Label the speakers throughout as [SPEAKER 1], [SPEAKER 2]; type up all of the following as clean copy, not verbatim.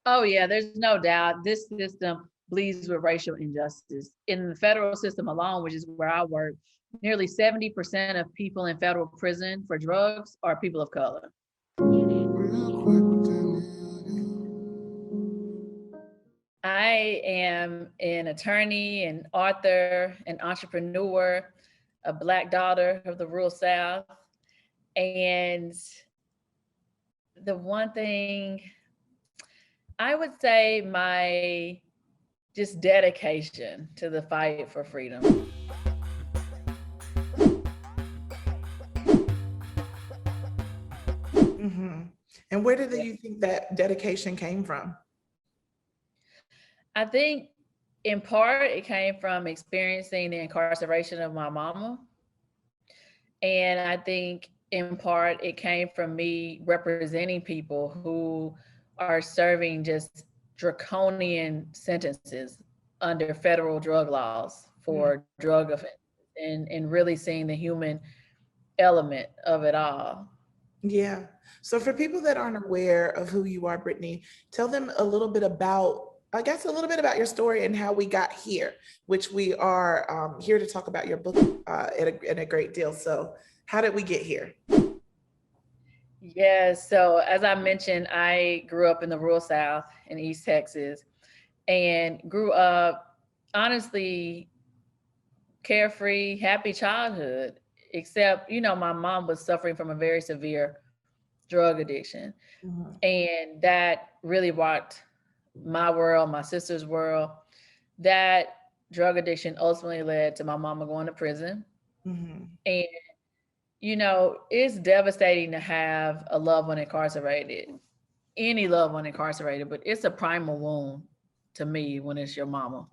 [SPEAKER 1] Oh yeah, there's no doubt. This system bleeds with racial injustice. In the federal system alone, which is where I work, nearly 70% of people in federal prison for drugs are people of color. I am an attorney, an author, an entrepreneur, a Black daughter of the rural South. And the one thing I would say, my just dedication to the fight for freedom.
[SPEAKER 2] Hmm. And where did you think that dedication came from?
[SPEAKER 1] I think in part it came from experiencing the incarceration of my mama. And I think in part it came from me representing people who are serving just draconian sentences under federal drug laws
[SPEAKER 2] Mm.
[SPEAKER 1] for drug offenses, and really seeing the human element of it all.
[SPEAKER 2] Yeah. So for people that aren't aware of who you are, Brittany, tell them a little bit about, I guess, a little bit about your story and how we got here, which we are here to talk about your book in a great deal. So how did we get here?
[SPEAKER 1] Yeah, so as I mentioned, I grew up in the rural South in East Texas and grew up honestly carefree, happy childhood, except, my mom was suffering from a very severe drug addiction.
[SPEAKER 2] Mhm.
[SPEAKER 1] And that really rocked my world, my sister's world. That drug addiction ultimately led to my mama going to prison.
[SPEAKER 2] Mhm.
[SPEAKER 1] And, it's devastating to have a loved one incarcerated, any loved one incarcerated, but it's a primal wound to me when it's your mama.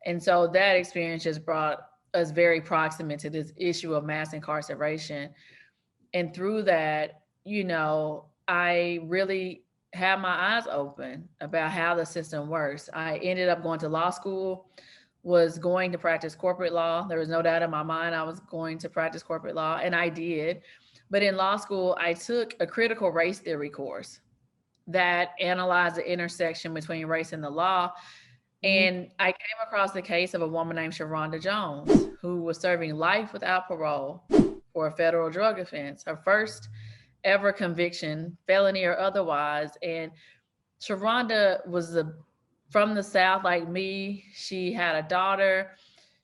[SPEAKER 1] And so that experience just brought us very proximate to this issue of mass incarceration. And through that, I really had my eyes open about how the system works. I ended up going to law school, was going to practice corporate law. There was no doubt in my mind I was going to practice corporate law, and I did. But in law school, I took a critical race theory course that analyzed the intersection between race and the law.
[SPEAKER 2] Mhm.
[SPEAKER 1] And I came across the case of a woman named Sharonda Jones, who was serving life without parole for a federal drug offense, her first ever conviction, felony or otherwise. And Sharonda was from the South like me. She had a daughter.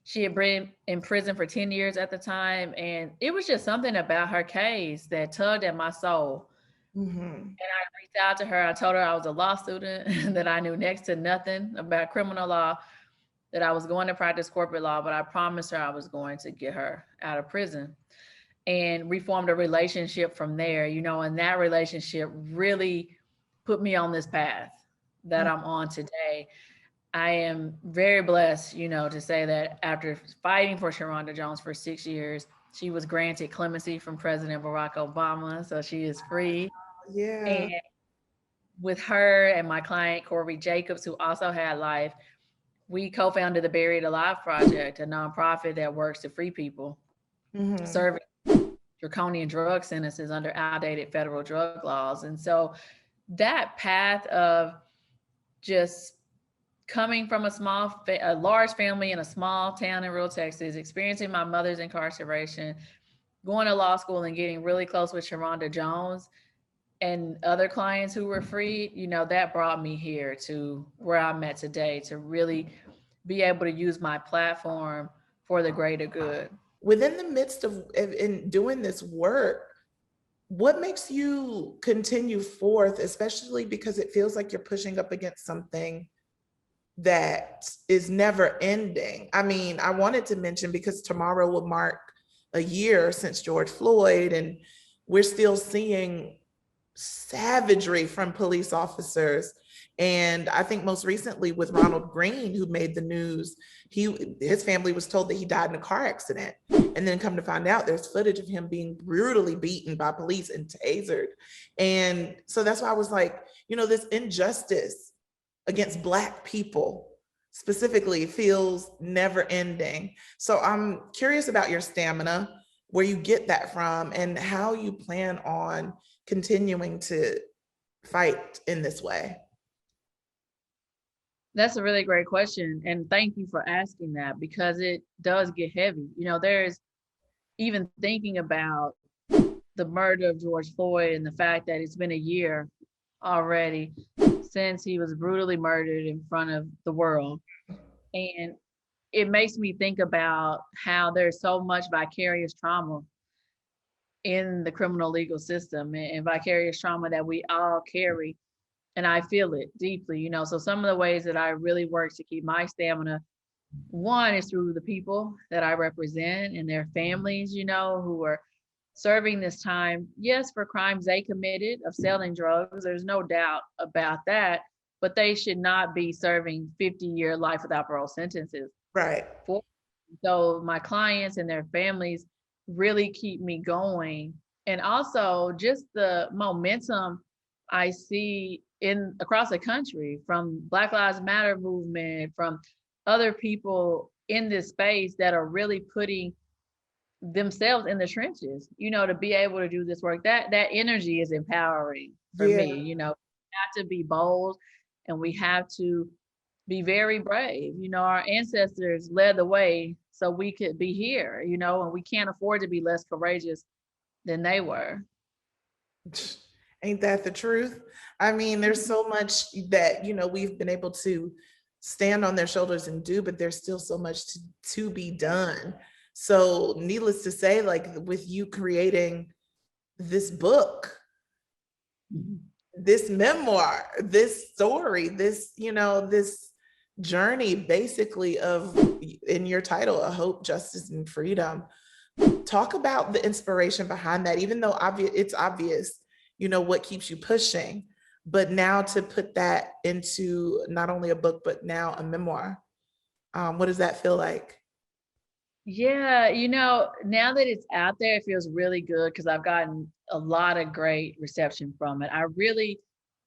[SPEAKER 1] She had been in prison for 10 years at the time. And it was just something about her case that tugged at my soul.
[SPEAKER 2] Mhm.
[SPEAKER 1] And I reached out to her. I told her I was a law student, that I knew next to nothing about criminal law, that I was going to practice corporate law, but I promised her I was going to get her out of prison. And we formed a relationship from there, and that relationship really put me on this path that I'm on today. I am very blessed, to say that after fighting for Sharonda Jones for 6 years, she was granted clemency from President Barack Obama. So she is free.
[SPEAKER 2] Yeah.
[SPEAKER 1] And with her and my client, Corey Jacobs, who also had life, we co founded the Buried Alive Project, a nonprofit that works to free people
[SPEAKER 2] Mhm.
[SPEAKER 1] serving draconian drug sentences under outdated federal drug laws. And so that path of just coming from a large family in a small town in rural Texas, experiencing my mother's incarceration, going to law school and getting really close with Sharonda Jones and other clients who were freed, that brought me here to where I'm at today to really be able to use my platform for the greater good.
[SPEAKER 2] Within the midst of in doing this work, what makes you continue forth, especially because it feels like you're pushing up against something that is never ending? I mean, I wanted to mention because tomorrow will mark a year since George Floyd, and we're still seeing savagery from police officers. And I think most recently with Ronald Green, who made the news, his family was told that he died in a car accident. And then come to find out there's footage of him being brutally beaten by police and tasered. And so that's why I was like, this injustice against Black people specifically feels never ending. So I'm curious about your stamina, where you get that from, and how you plan on continuing to fight in this way.
[SPEAKER 1] That's a really great question. And thank you for asking that because it does get heavy. There's even thinking about the murder of George Floyd and the fact that it's been a year already since he was brutally murdered in front of the world. And it makes me think about how there's so much vicarious trauma in the criminal legal system and vicarious trauma that we all carry. And I feel it deeply. So some of the ways that I really work to keep my stamina, one is through the people that I represent and their families, who are serving this time, yes, for crimes they committed of selling drugs. There's no doubt about that, but they should not be serving 50-year life without parole sentences.
[SPEAKER 2] Right.
[SPEAKER 1] So my clients and their families really keep me going. And also just the momentum I see in across the country from Black Lives Matter movement, from other people in this space that are really putting themselves in the trenches, to be able to do this work. That energy is empowering for me. We have to be bold and we have to be very brave. Our ancestors led the way so we could be here, and we can't afford to be less courageous than they were.
[SPEAKER 2] Ain't that the truth? I mean, there's so much that, we've been able to stand on their shoulders and do, but there's still so much to be done. So needless to say, like with you creating this book, this memoir, this story, this, this journey basically of, in your title, A Hope, Justice, and Freedom. Talk about the inspiration behind that, even though it's obvious, what keeps you pushing, but now to put that into not only a book, but now a memoir. What does that feel like?
[SPEAKER 1] Yeah, now that it's out there, it feels really good because I've gotten a lot of great reception from it. I really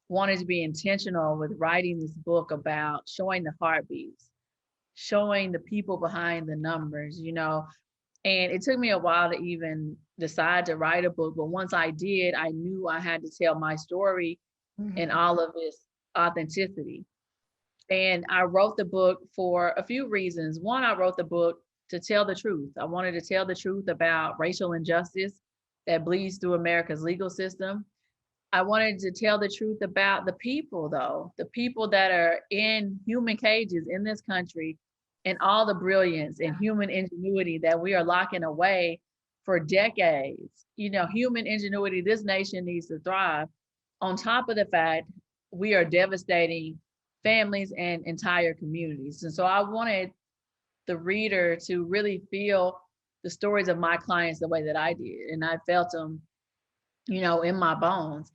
[SPEAKER 1] wanted to be intentional with writing this book about showing the heartbeats, showing the people behind the numbers, and it took me a while to even decide to write a book. But once I did, I knew I had to tell my story in all of its authenticity. And I wrote the book for a few reasons. One, I wrote the book to tell the truth. I wanted to tell the truth about racial injustice that bleeds through America's legal system. I wanted to tell the truth about the people, though, the people that are in human cages in this country and all the brilliance and human ingenuity that we are locking away for decades. Human ingenuity, this nation needs to thrive. On top of the fact, we are devastating families and entire communities. And so I wanted the reader to really feel the stories of my clients the way that I did. And I felt them, in my bones.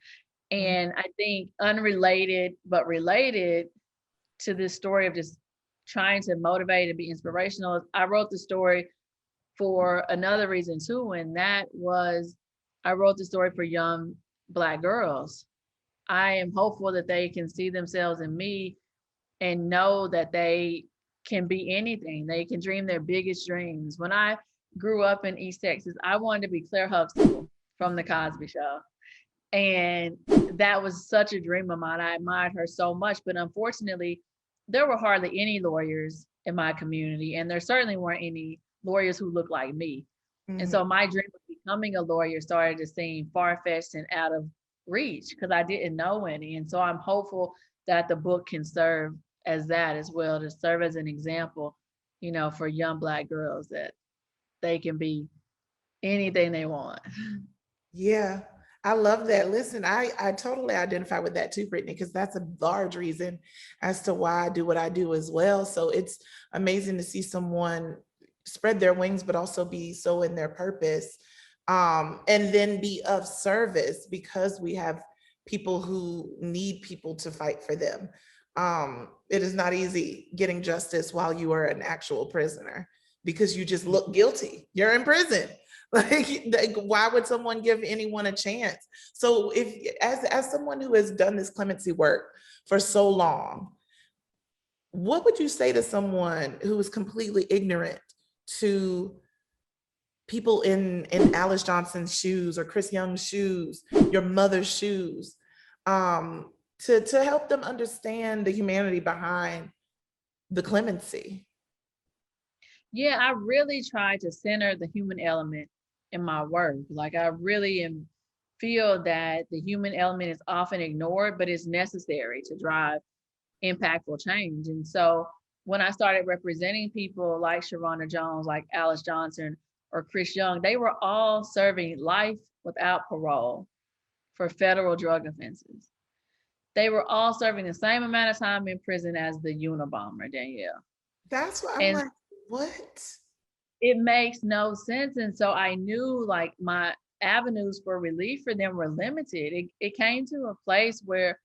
[SPEAKER 1] And I think unrelated, but related to this story of just trying to motivate and be inspirational, I wrote the story for another reason too. And that was, I wrote the story for young Black girls. I am hopeful that they can see themselves in me and know that they can be anything. They can dream their biggest dreams. When I grew up in East Texas, I wanted to be Claire Huxtable from The Cosby Show. And that was such a dream of mine. I admired her so much. But unfortunately, there were hardly any lawyers in my community. And there certainly weren't any lawyers who looked like me. And so my dream of becoming a lawyer started to seem far-fetched and out of reach because I didn't know any. And so I'm hopeful that the book can serve as that as well, to serve as an example, for young Black girls that they can be anything they want.
[SPEAKER 2] Yeah, I love that. Listen, I totally identify with that too, Brittany, because that's a large reason as to why I do what I do as well. So it's amazing to see someone spread their wings, but also be so in their purpose, and then be of service because we have people who need people to fight for them. It is not easy getting justice while you are an actual prisoner because you just look guilty. You're in prison. Like, why would someone give anyone a chance? So if, as someone who has done this clemency work for so long, what would you say to someone who is completely ignorant to people in Alice Johnson's shoes or Chris Young's shoes, your mother's shoes, to help them understand the humanity behind the clemency?
[SPEAKER 1] Yeah, I really try to center the human element in my work. Like I really feel that the human element is often ignored, but it's necessary to drive impactful change. And so when I started representing people like Sharonda Jones, like Alice Johnson, or Chris Young, they were all serving life without parole for federal drug offenses. They were all serving the same amount of time in prison as the Unabomber, Danielle.
[SPEAKER 2] That's what I'm
[SPEAKER 1] And
[SPEAKER 2] like, what?
[SPEAKER 1] it makes no sense. And so I knew like my avenues for relief for them were limited. It came to a place where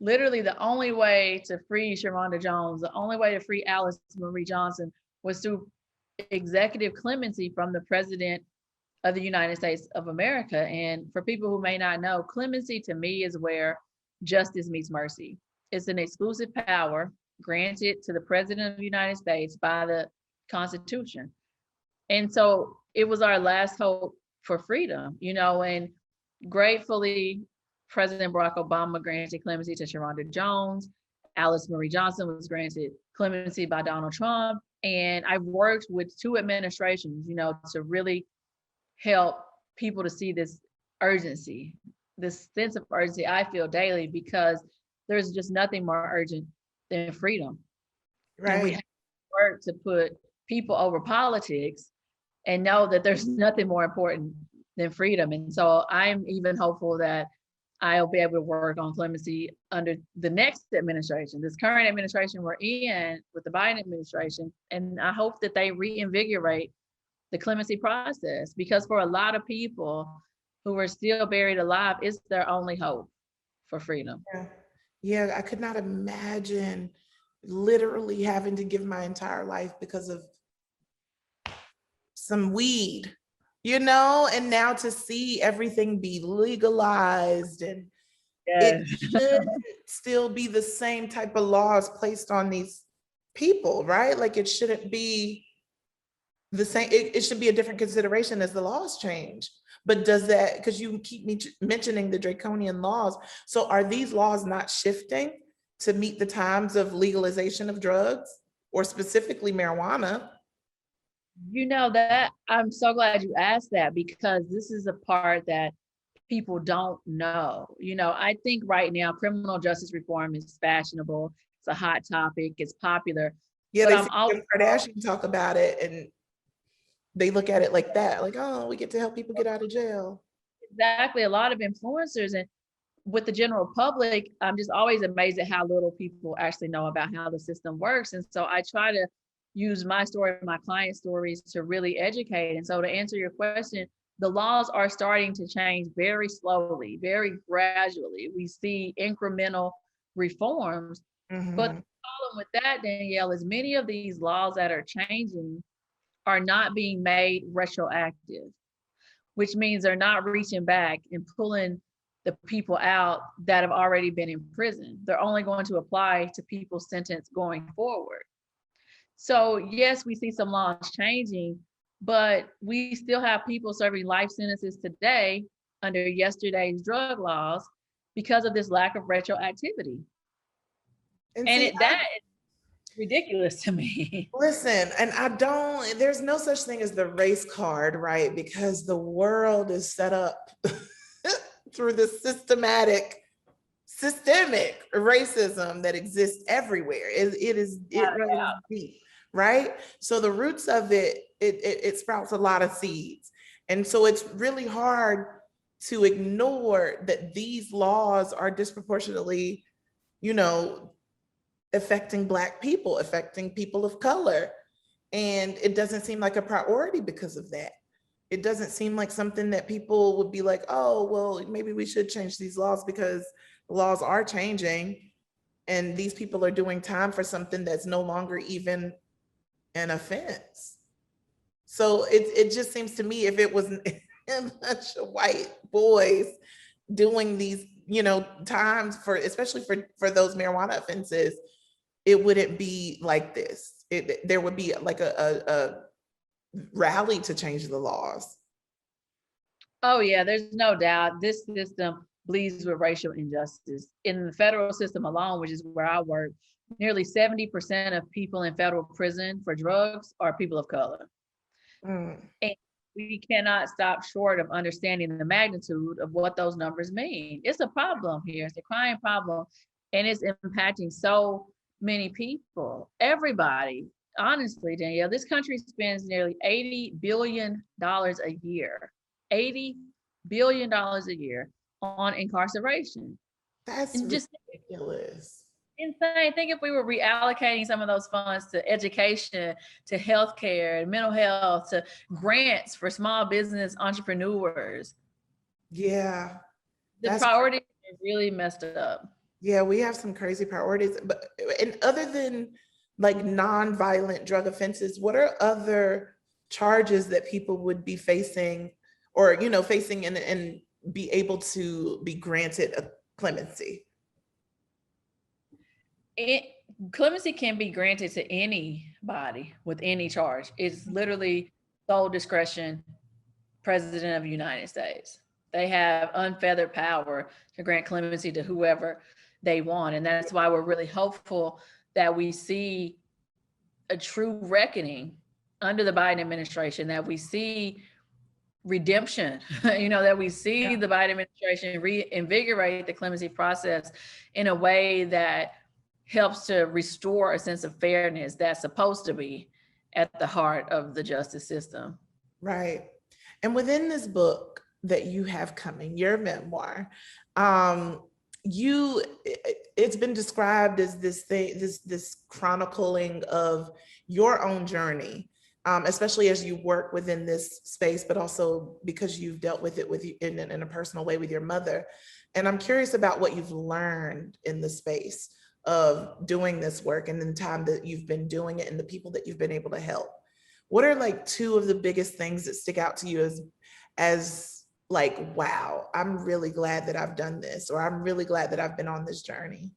[SPEAKER 1] literally the only way to free Sharonda Jones, the only way to free Alice Marie Johnson was through executive clemency from the president of the United States of America. And for people who may not know, clemency to me is where justice meets mercy. It's an exclusive power granted to the president of the United States by the Constitution. And so it was our last hope for freedom, and gratefully, President Barack Obama granted clemency to Sharonda Jones. Alice Marie Johnson was granted clemency by Donald Trump. And I worked with two administrations, to really help people to see this urgency, this sense of urgency I feel daily, because there's just nothing more urgent than freedom. And we
[SPEAKER 2] Right.
[SPEAKER 1] have to work to put people over politics and know that there's nothing more important than freedom. And so I'm even hopeful that I'll be able to work on clemency under the next administration, this current administration we're in with the Biden administration. And I hope that they reinvigorate the clemency process, because for a lot of people who are still buried alive, it's their only hope for freedom.
[SPEAKER 2] Yeah. Yeah, I could not imagine literally having to give my entire life because of some weed, and now to see everything be legalized, and it
[SPEAKER 1] Yes.
[SPEAKER 2] should still be the same type of laws placed on these people, right? Like it shouldn't be the same. It should be a different consideration as the laws change. But does that, because you keep mentioning the draconian laws, so are these laws not shifting to meet the times of legalization of drugs, or specifically marijuana?
[SPEAKER 1] That I'm so glad you asked that, because this is a part that people don't know. I think right now criminal justice reform is fashionable. It's a hot topic. It's popular.
[SPEAKER 2] Yeah,
[SPEAKER 1] But
[SPEAKER 2] they
[SPEAKER 1] I'm
[SPEAKER 2] see
[SPEAKER 1] also
[SPEAKER 2] Kim Kardashian talk about it, and they look at it like that, like, oh, we get to help people get out of jail.
[SPEAKER 1] exactly a lot of influencers, and with the general public, I'm just always amazed at how little people actually know about how the system works. And so I try to use my story, my client stories, to really educate. And so to answer your question, the laws are starting to change very slowly, very gradually. We see incremental reforms. But
[SPEAKER 2] Mhm.
[SPEAKER 1] the problem with that, Danielle, is many of these laws that are changing are not being made retroactive, which means they're not reaching back and pulling the people out that have already been in prison. They're only going to apply to people's sentence going forward. So yes, we see some laws changing, but we still have people serving life sentences today under yesterday's drug laws because of this lack of retroactivity.
[SPEAKER 2] And
[SPEAKER 1] And
[SPEAKER 2] see,
[SPEAKER 1] that is ridiculous to me.
[SPEAKER 2] listen, and there's no such thing as the race card, right? Because the world is set up through the systemic racism that exists everywhere. It runs deep, right? So the roots of it sprouts a lot of seeds. And so it's really hard to ignore that these laws are disproportionately, affecting Black people, affecting people of color. And it doesn't seem like a priority because of that. It doesn't seem like something that people would be like, oh, well, maybe we should change these laws because the laws are changing and these people are doing time for something that's no longer even an offense. So it just seems to me, if it was a bunch of white boys doing these, times especially for those marijuana offenses, it wouldn't be like this. There would be like a rally to change the laws.
[SPEAKER 1] Oh yeah, there's no doubt this system bleeds with racial injustice. In the federal system alone, which is where I work, nearly 70% of people in federal prison for drugs are people of color.
[SPEAKER 2] Mm.
[SPEAKER 1] And we cannot stop short of understanding the magnitude of what those numbers mean. It's a problem here. It's a crying problem, and it's impacting so many people, everybody. Honestly, Danielle, this country spends nearly $80 billion a year, $80 billion a year on incarceration.
[SPEAKER 2] That's
[SPEAKER 1] And just
[SPEAKER 2] ridiculous.
[SPEAKER 1] insane. Think if we were reallocating some of those funds to education, to healthcare, mental health, to grants for small business entrepreneurs.
[SPEAKER 2] Yeah.
[SPEAKER 1] The priorities are really messed up.
[SPEAKER 2] Yeah, we have some crazy priorities. But and other than like non-violent drug offenses, what are other charges that people would be facing or facing and be able to be granted a clemency?
[SPEAKER 1] Clemency can be granted to anybody with any charge. It's literally sole discretion, President of the United States. They have unfeathered power to grant clemency to whoever they want. And that's why we're really hopeful that we see a true reckoning under the Biden administration, that we see redemption, that we see the Biden administration reinvigorate the clemency process in a way that helps to restore a sense of fairness that's supposed to be at the heart of the justice system.
[SPEAKER 2] Right. And within this book that you have coming, your memoir, it's been described as this chronicling of your own journey, especially as you work within this space, but also because you've dealt with it in a personal way with your mother. And I'm curious about what you've learned in the space of doing this work and the time that you've been doing it and the people that you've been able to help. What are like two of the biggest things that stick out to you as like, wow, I'm really glad that I've done this, or I'm really glad that I've been on this journey?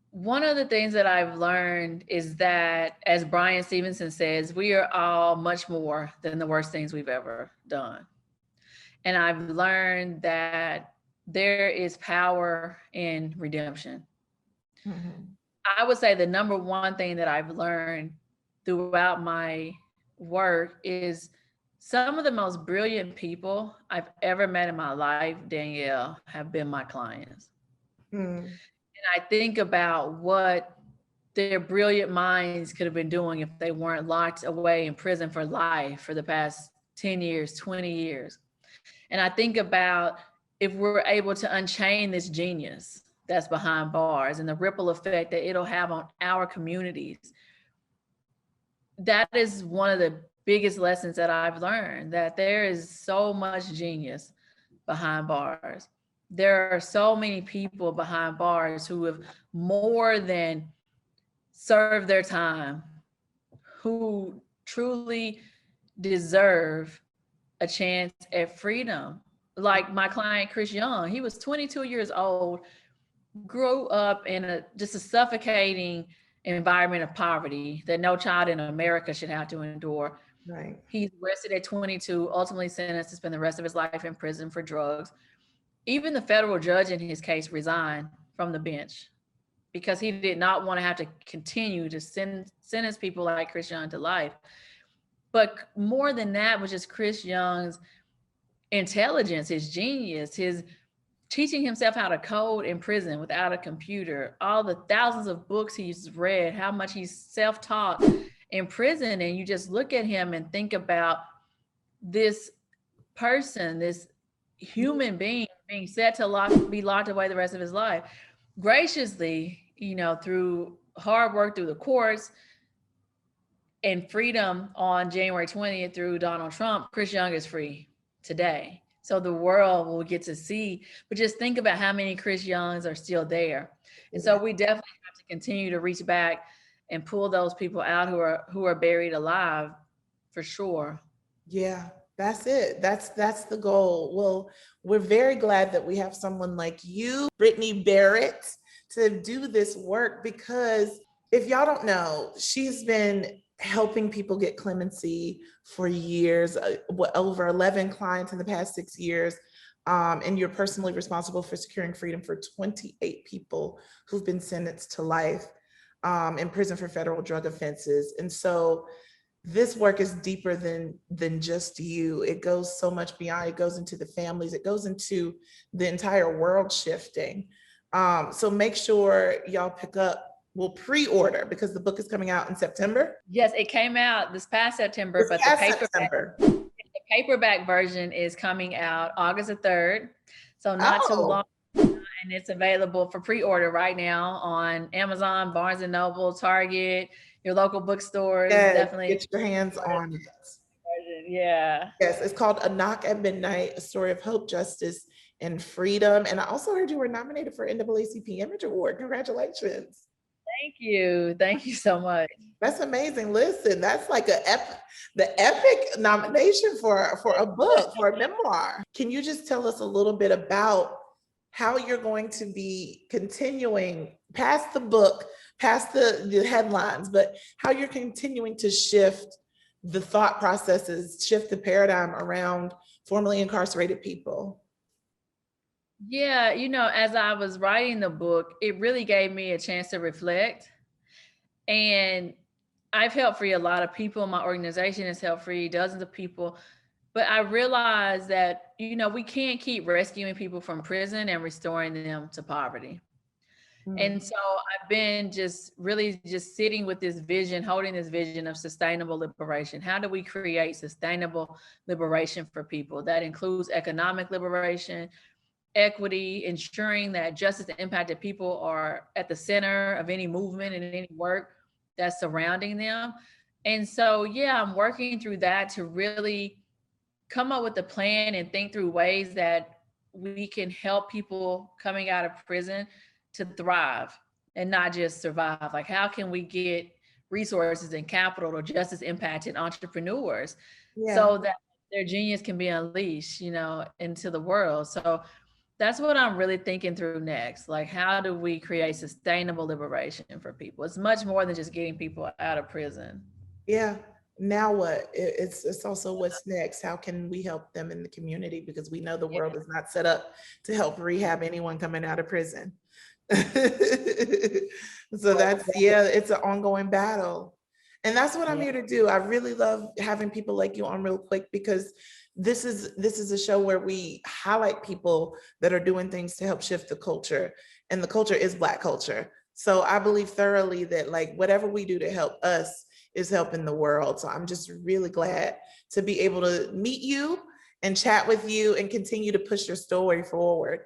[SPEAKER 1] One of the things that I've learned is that, as Brian Stevenson says, we are all much more than the worst things we've ever done. And I've learned that there is power in redemption. Mm-hmm. I would say the number one thing that I've learned throughout my work is some of the most brilliant people I've ever met in my life, Danielle, have been my clients. And I think about what their brilliant minds could have been doing if they weren't locked away in prison for life for the past 10 years, 20 years. And I think about if we're able to unchain this genius that's behind bars and the ripple effect that it'll have on our communities. That is one of the biggest lessons that I've learned, that there is so much genius behind bars. There are so many people behind bars who have more than served their time, who truly deserve a chance at freedom. Like my client, Chris Young, he was 22 years old, grew up in just a suffocating environment of poverty that no child in America should have to endure.
[SPEAKER 2] Right.
[SPEAKER 1] He's arrested at 22, ultimately sentenced to spend the rest of his life in prison for drugs. Even the federal judge in his case resigned from the bench because he did not want to have to continue to sentence people like Chris Young to life. But more than that was just Chris Young's intelligence, his genius, his teaching himself how to code in prison without a computer, all the thousands of books he's read, how much he's self-taught in prison. And you just look at him and think about this person, this human being set to be locked away the rest of his life. Graciously, through hard work through the courts and freedom on January 20th through Donald Trump, Chris Young is free today. So the world will get to see, but just think about how many Chris Youngs are still there. And so we definitely have to continue to reach back and pull those people out who are buried alive, for sure.
[SPEAKER 2] Yeah, that's it. That's the goal. Well, we're very glad that we have someone like you, Brittany Barrett, to do this work, because if y'all don't know, she's been helping people get clemency for years, over 11 clients in the past 6 years. And you're personally responsible for securing freedom for 28 people who've been sentenced to life in prison for federal drug offenses. And so this work is deeper than just you. It goes so much beyond. It goes into the families. It goes into the entire world shifting. So make sure y'all pick up, well, pre-order, because the book is coming out in September.
[SPEAKER 1] Yes, it came out this past September, but the paperback version is coming out August the 3rd. So not too long. And it's available for pre-order right now on Amazon, Barnes and Noble, Target, your local bookstores.
[SPEAKER 2] Yes,
[SPEAKER 1] definitely
[SPEAKER 2] get your hands on it.
[SPEAKER 1] Yeah.
[SPEAKER 2] Yes, it's called A Knock at Midnight, a story of hope, justice, and freedom. And I also heard you were nominated for NAACP Image Award. Congratulations.
[SPEAKER 1] Thank you. Thank you so much.
[SPEAKER 2] That's amazing. Listen, that's like the epic nomination for a book, for a memoir. Can you just tell us a little bit about how you're going to be continuing past the book, past the headlines, but how you're continuing to shift the thought processes, shift the paradigm around formerly incarcerated people?
[SPEAKER 1] Yeah, as I was writing the book, it really gave me a chance to reflect. And I've helped free a lot of people. My organization has helped free dozens of people. But I realized that, we can't keep rescuing people from prison and restoring them to poverty. And so I've been just sitting with this vision, holding this vision of sustainable liberation. How do we create sustainable liberation for people? That includes economic liberation, equity, ensuring that justice and impacted people are at the center of any movement and any work that's surrounding them. And so, I'm working through that to really come up with a plan and think through ways that we can help people coming out of prison to thrive and not just survive. Like, how can we get resources and capital to justice impacted entrepreneurs so that their genius can be unleashed, into the world? So that's what I'm really thinking through next. Like, how do we create sustainable liberation for people? It's much more than just getting people out of prison.
[SPEAKER 2] Yeah. Now what? It's also what's next. How can we help them in the community? Because we know the world is not set up to help rehab anyone coming out of prison. So it's an ongoing battle. And that's what I'm here to do. I really love having people like you on real quick, because this is a show where we highlight people that are doing things to help shift the culture. And the culture is Black culture. So I believe thoroughly that, like, whatever we do to help us is helping the world. So I'm just really glad to be able to meet you and chat with you and continue to push your story forward.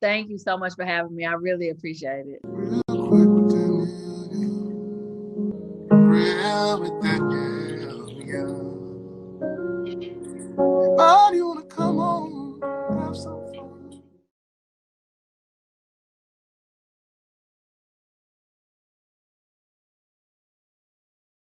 [SPEAKER 1] Thank you so much for having me. I really appreciate it.